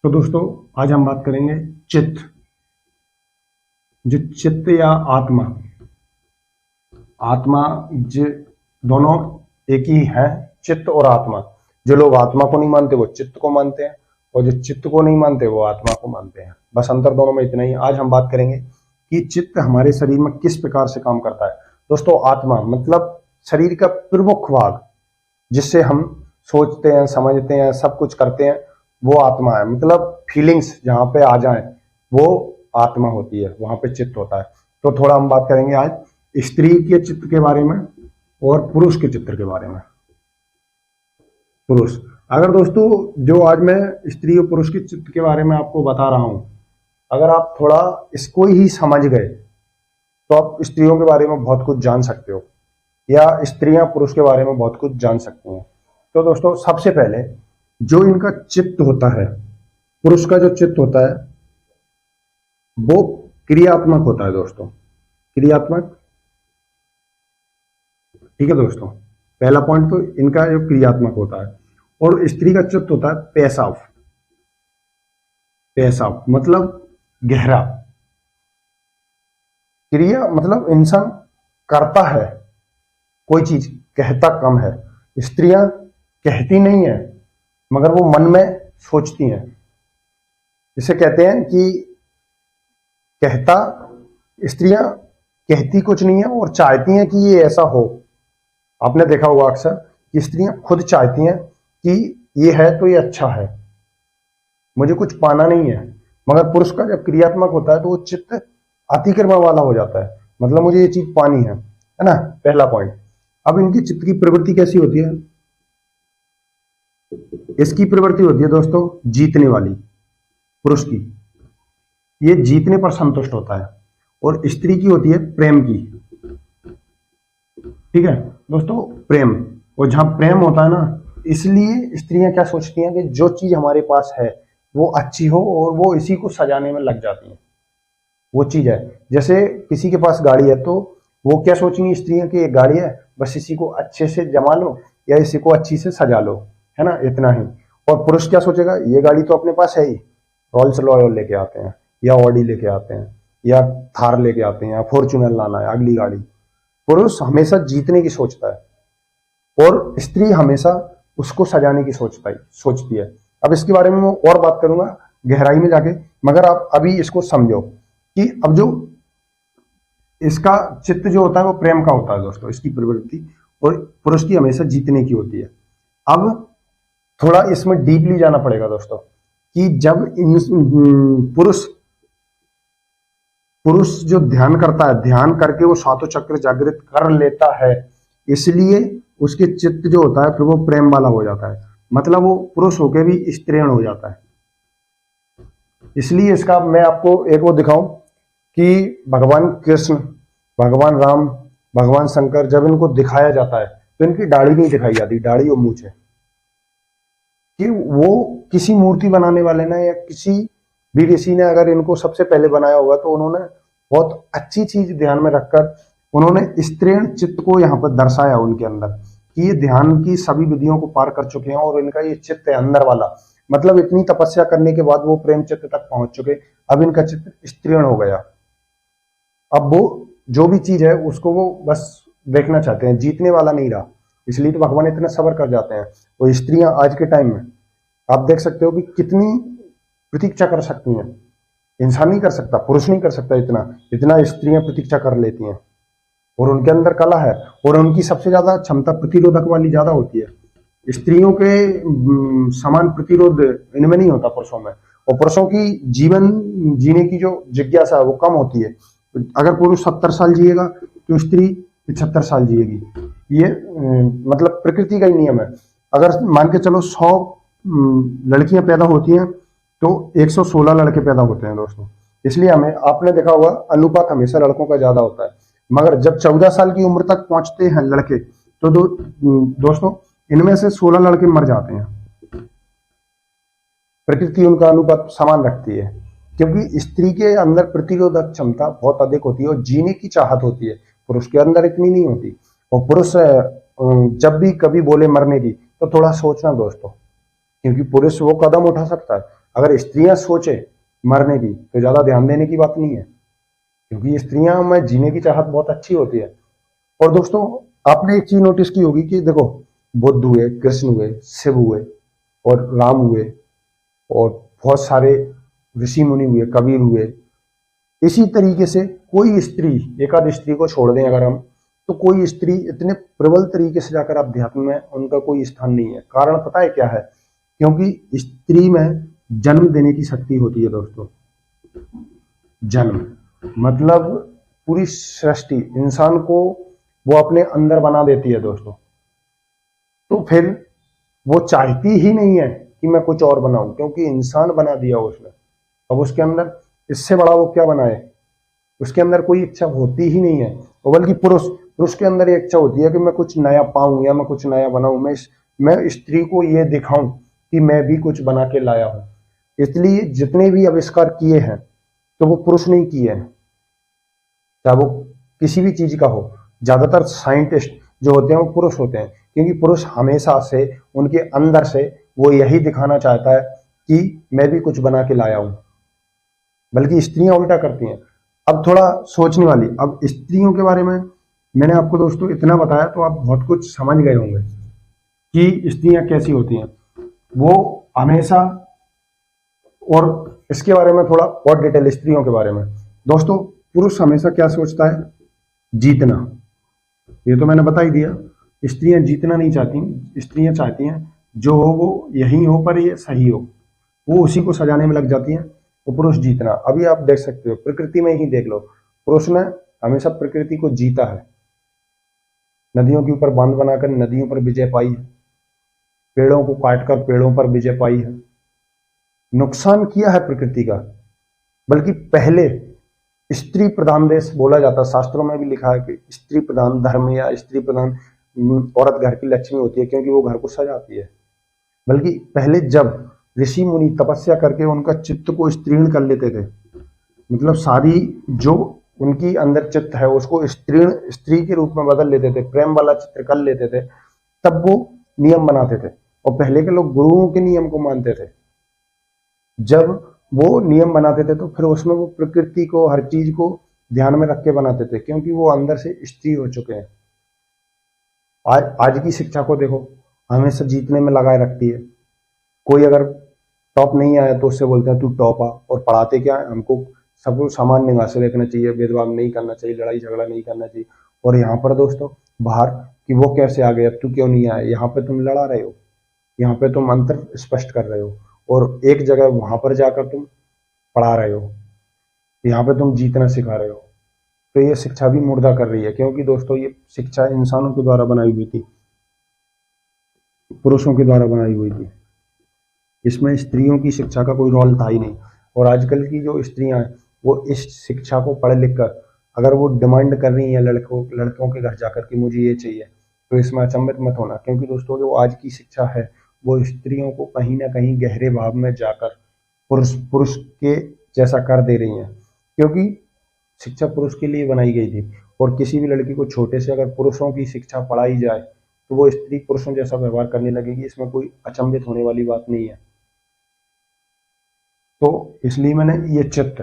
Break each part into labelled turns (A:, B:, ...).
A: तो दोस्तों आज हम बात करेंगे चित्त। जो चित्त या आत्मा आत्मा जो दोनों एक ही है, चित्त और आत्मा। जो लोग आत्मा को नहीं मानते वो चित्त को मानते हैं, और जो चित्त को नहीं मानते वो आत्मा को मानते हैं। बस अंतर दोनों में इतना ही। आज हम बात करेंगे कि चित्त हमारे शरीर में किस प्रकार से काम करता है। दोस्तों आत्मा मतलब शरीर का प्रमुख भाग, जिससे हम सोचते हैं, समझते हैं, सब कुछ करते हैं, वो आत्मा है। मतलब फीलिंग्स जहां पे आ जाए वो आत्मा होती है, वहां पे चित्त होता है। तो थोड़ा हम बात करेंगे आज स्त्री के चित्त के बारे में और पुरुष के चित्त के बारे में। पुरुष, अगर दोस्तों जो आज मैं स्त्री और पुरुष के चित्त के बारे में आपको बता रहा हूं, अगर आप थोड़ा इसको ही समझ गए तो आप स्त्रियों के बारे में बहुत कुछ जान सकते हो, या स्त्रियां पुरुष के बारे में बहुत कुछ जान सकती हैं। तो दोस्तों सबसे पहले जो इनका चित्त होता है, पुरुष का जो चित्त होता है वो क्रियात्मक होता है दोस्तों, क्रियात्मक। ठीक है दोस्तों, पहला पॉइंट तो इनका जो क्रियात्मक होता है। और स्त्री का चित्त होता है पैसिव। पैसिव मतलब गहरा। क्रिया मतलब इंसान करता है कोई चीज, कहता कम है। स्त्रियां कहती नहीं है मगर वो मन में सोचती हैं। जिसे कहते हैं कि कहता, स्त्रियां कहती कुछ नहीं है और चाहती हैं कि ये ऐसा हो। आपने देखा होगा अक्सर कि स्त्रियां खुद चाहती हैं कि ये है तो ये अच्छा है, मुझे कुछ पाना नहीं है। मगर पुरुष का जब क्रियात्मक होता है तो वो चित्त अतिक्रमण वाला हो जाता है, मतलब मुझे ये चीज पानी है ना, पहला पॉइंट। अब इनकी चित्त की प्रवृत्ति कैसी होती है? इसकी प्रवृत्ति होती है दोस्तों जीतने वाली, पुरुष की। ये जीतने पर संतुष्ट होता है। और स्त्री की होती है प्रेम की। ठीक है दोस्तों, प्रेम। और जहां प्रेम होता है ना, इसलिए स्त्रियां क्या सोचती हैं कि जो चीज हमारे पास है वो अच्छी हो, और वो इसी को सजाने में लग जाती हैं। वो चीज है, जैसे किसी के पास गाड़ी है तो वो क्या सोचेंगी स्त्रियां कि ये गाड़ी है, बस इसी को अच्छे से जमा लो या इसी को अच्छी से सजा लो, है ना, इतना ही। और पुरुष क्या सोचेगा, ये गाड़ी तो अपने पास है ही, रोल्स रॉयल लेके आते हैं, या ऑडी लेके आते हैं, या थार लेके आते हैं, या फॉर्च्यूनर लाना है अगली गाड़ी। पुरुष हमेशा जीतने की सोचता है और स्त्री हमेशा उसको सजाने की सोचती है। अब इसके बारे में मैं और बात करूंगा गहराई में जाके, मगर आप अभी इसको समझो कि अब जो इसका चित्त जो होता है वो प्रेम का होता है दोस्तों, इसकी प्रवृत्ति, और पुरुष की हमेशा जीतने की होती है। अब थोड़ा इसमें डीपली जाना पड़ेगा दोस्तों कि जब पुरुष जो ध्यान करता है, ध्यान करके वो सातों चक्र जागृत कर लेता है, इसलिए उसके चित्त जो होता है फिर वो प्रेम वाला हो जाता है। मतलब वो पुरुष होके भी स्त्रीण हो जाता है। इसलिए इसका मैं आपको एक वो दिखाऊं कि भगवान कृष्ण, भगवान राम, भगवान शंकर जब इनको दिखाया जाता है तो इनकी दाढ़ी नहीं दिखाई जाती, दाढ़ी और मूंछ है। कि वो किसी मूर्ति बनाने वाले ने या किसी भी ऋषि ने अगर इनको सबसे पहले बनाया होगा तो उन्होंने बहुत अच्छी चीज ध्यान में रखकर उन्होंने स्त्रीण चित्त को यहाँ पर दर्शाया उनके अंदर, कि ये ध्यान की सभी विधियों को पार कर चुके हैं और इनका ये चित्त है अंदर वाला। मतलब इतनी तपस्या करने के बाद वो प्रेम चित्त तक पहुंच चुके, अब इनका चित्त स्त्रीण हो गया। अब वो जो भी चीज है उसको वो बस देखना चाहते हैं, जीतने वाला नहीं रहा। इसलिए तो भगवान इतना सब्र कर जाते हैं। तो स्त्रियां आज के टाइम में आप देख सकते हो कि कितनी प्रतीक्षा कर सकती हैं। इंसान नहीं कर सकता, पुरुष नहीं कर सकता इतना इतना प्रतीक्षा कर लेती हैं। और उनके अंदर कला है, और उनकी सबसे ज्यादा क्षमता प्रतिरोधक वाली ज्यादा होती है। स्त्रियों के समान प्रतिरोध इनमें नहीं होता पुरुषों में। और पुरुषों की जीवन जीने की जो जिज्ञासा है वो कम होती है। अगर पुरुष 70 साल जिएगा तो स्त्री 75 साल जिएगी। ये मतलब प्रकृति का ही नियम है। अगर मान के चलो 100 लड़कियां पैदा होती हैं तो 116 लड़के पैदा होते हैं दोस्तों। इसलिए हमें, आपने देखा होगा अनुपात हमेशा लड़कों का ज्यादा होता है। मगर जब 14 साल की उम्र तक पहुंचते हैं लड़के तो दोस्तों इनमें से 16 लड़के मर जाते हैं। प्रकृति उनका अनुपात समान रखती है, क्योंकि स्त्री के अंदर प्रतिरोधक क्षमता बहुत अधिक होती है और जीने की चाहत होती है, पुरुष के अंदर इतनी नहीं होती। और पुरुष जब भी कभी बोले मरने की तो थोड़ा सोचना दोस्तों, क्योंकि पुरुष वो कदम उठा सकता है। अगर स्त्रियां सोचे मरने की तो ज्यादा ध्यान देने की बात नहीं है, क्योंकि स्त्रियां में जीने की चाहत बहुत अच्छी होती है। और दोस्तों, आपने एक चीज नोटिस की होगी कि देखो, बुद्ध हुए, कृष्ण हुए, शिव हुए और राम हुए और बहुत सारे ऋषि मुनि हुए, कबीर हुए, इसी तरीके से कोई स्त्री, एक आध स्त्री को छोड़ दें अगर हम, तो कोई स्त्री इतने प्रबल तरीके से जाकर अध्यात्म में उनका कोई स्थान नहीं है। कारण पता है क्या है? क्योंकि स्त्री में जन्म देने की शक्ति होती है दोस्तों। जन्म मतलब पूरी सृष्टि इंसान को वो अपने अंदर बना देती है दोस्तों। तो फिर वो चाहती ही नहीं है कि मैं कुछ और बनाऊं, क्योंकि इंसान बना दिया उसने। अब उसके अंदर इससे बड़ा वो क्या बनाए? उसके अंदर कोई इच्छा होती ही नहीं है। और बल्कि पुरुष के अंदर ये इच्छा होती है कि मैं कुछ नया पाऊं या मैं कुछ नया बनाऊं, मैं स्त्री को ये दिखाऊं कि मैं भी कुछ बना के लाया हूं। इसलिए जितने भी आविष्कार किए हैं तो वो पुरुष ने ही किए हैं, चाहे वो किसी भी चीज का हो। ज्यादातर साइंटिस्ट जो होते हैं वो पुरुष होते हैं, क्योंकि पुरुष हमेशा से उनके अंदर से वो यही दिखाना चाहता है कि मैं भी कुछ बना के लाया हूं। बल्कि स्त्रियां उल्टा करती हैं। अब थोड़ा सोचने वाली, अब स्त्रियों के बारे में मैंने आपको दोस्तों इतना बताया तो आप बहुत कुछ समझ गए होंगे कि स्त्रियां कैसी होती हैं। वो हमेशा, और इसके बारे में थोड़ा और डिटेल स्त्रियों के बारे में दोस्तों, पुरुष हमेशा क्या सोचता है? जीतना। ये तो मैंने बता ही दिया। स्त्रियां जीतना नहीं चाहती, स्त्रियां चाहती हैं जो हो वो यही हो, पर ये सही हो, वो उसी को सजाने में लग जाती हैं। वो पुरुष जीतना, अभी आप देख सकते हो प्रकृति में ही देख लो, पुरुष ने हमेशा प्रकृति को जीता है। नदियों के ऊपर बांध बनाकर नदियों पर विजय पाई है, पेड़ों को काटकर पेड़ों पर विजय पाई है, नुकसान किया है प्रकृति का। बल्कि पहले स्त्री प्रधान देश बोला जाता, शास्त्रों में भी लिखा है कि स्त्री प्रधान धर्म या स्त्री प्रधान औरत घर की लक्ष्मी होती है, क्योंकि वो घर को सजाती है। बल्कि पहले जब ऋषि मुनि तपस्या करके उनका चित्त को स्त्रीण कर लेते थे, मतलब सारी जो उनकी अंदर चित्त है उसको स्त्री के रूप में बदल लेते थे, प्रेम वाला चित्र कर लेते थे, तब वो नियम बनाते थे। और पहले के लोग गुरुओं के नियम को मानते थे। जब वो नियम बनाते थे तो फिर उसमें वो प्रकृति को, हर चीज को ध्यान में रख के बनाते थे, क्योंकि वो अंदर से स्त्री हो चुके हैं। आज की शिक्षा को देखो, हमेशा जीतने में लगाए रखती है। कोई अगर टॉप नहीं आया तो उससे बोलते हैं तू टॉप आ, और पढ़ाते क्या है? हमको सबको समान निगाह से देखना चाहिए, भेदभाव नहीं करना चाहिए, लड़ाई झगड़ा नहीं करना चाहिए। और यहाँ पर दोस्तों बाहर कि वो कैसे आ गया, तू क्यों नहीं आया, यहाँ पे तुम लड़ा रहे हो, यहाँ पे तुम अंतर स्पष्ट कर रहे हो, और एक जगह वहां पर जाकर तुम पढ़ा रहे हो, यहाँ पे तुम जीतना सिखा रहे हो। तो ये शिक्षा भी मुर्दा कर रही है, क्योंकि दोस्तों ये शिक्षा इंसानों के द्वारा बनाई हुई थी, पुरुषों के द्वारा बनाई हुई थी। इसमें स्त्रियों की शिक्षा का कोई रोल था ही नहीं। और आजकल की जो स्त्रियां हैं वो इस शिक्षा को पढ़ लिख कर अगर वो डिमांड कर रही हैं लड़कों के घर जाकर कि मुझे ये चाहिए, तो इसमें अचंभित मत होना, क्योंकि दोस्तों जो आज की शिक्षा है वो स्त्रियों को कहीं ना कहीं गहरे भाव में जाकर पुरुष के जैसा कर दे रही हैं। क्योंकि शिक्षा पुरुष के लिए बनाई गई थी, और किसी भी लड़की को छोटे से अगर पुरुषों की शिक्षा पढ़ाई जाए तो वो स्त्री पुरुषों जैसा व्यवहार करने लगेगी। इसमें कोई अचंभित होने वाली बात नहीं है। तो इसलिए मैंने ये चित्त,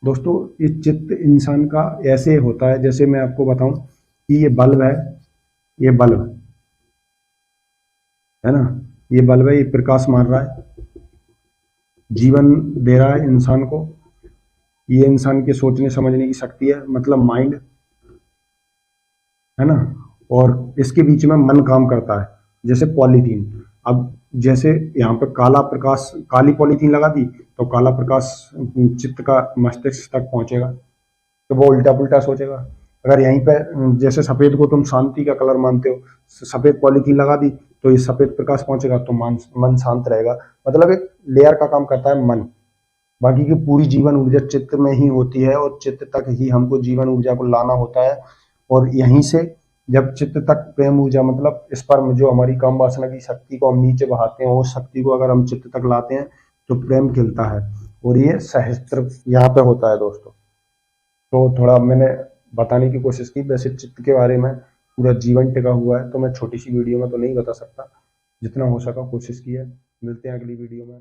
A: दोस्तों ये चित्त इंसान का ऐसे होता है, जैसे मैं आपको बताऊं कि ये बल्ब है, ये बल्ब है ना, ये बल्ब है, ये प्रकाश मार रहा है, जीवन दे रहा है इंसान को। ये इंसान के सोचने समझने की शक्ति है, मतलब माइंड है ना। और इसके बीच में मन काम करता है, जैसे पॉलीथीन। अब जैसे यहाँ पर काला प्रकाश, काली पॉलीथीन लगा दी तो काला प्रकाश चित्त का मस्तिष्क तक पहुंचेगा, तो वो उल्टा पुल्टा सोचेगा। अगर यहीं पे जैसे सफेद को तुम शांति का कलर मानते हो, सफेद पॉलीथीन लगा दी तो ये सफेद प्रकाश पहुंचेगा, तो मन शांत रहेगा। मतलब एक लेयर का काम करता है मन। बाकी की पूरी जीवन ऊर्जा चित्त में ही होती है, और चित्त तक ही हमको जीवन ऊर्जा को लाना होता है। और यहीं से जब चित्त तक प्रेम ऊर्जा, मतलब स्पर्म, जो हमारी काम वासना की शक्ति को हम नीचे बहाते हैं, उस शक्ति को अगर हम चित्त तक लाते हैं तो प्रेम खिलता है। और ये सहस्त्र यहाँ पे होता है दोस्तों। तो थोड़ा मैंने बताने की कोशिश की। वैसे चित्त के बारे में पूरा जीवन टिका हुआ है, तो मैं छोटी सी वीडियो में तो नहीं बता सकता, जितना हो सका कोशिश की है। मिलते हैं अगली वीडियो में।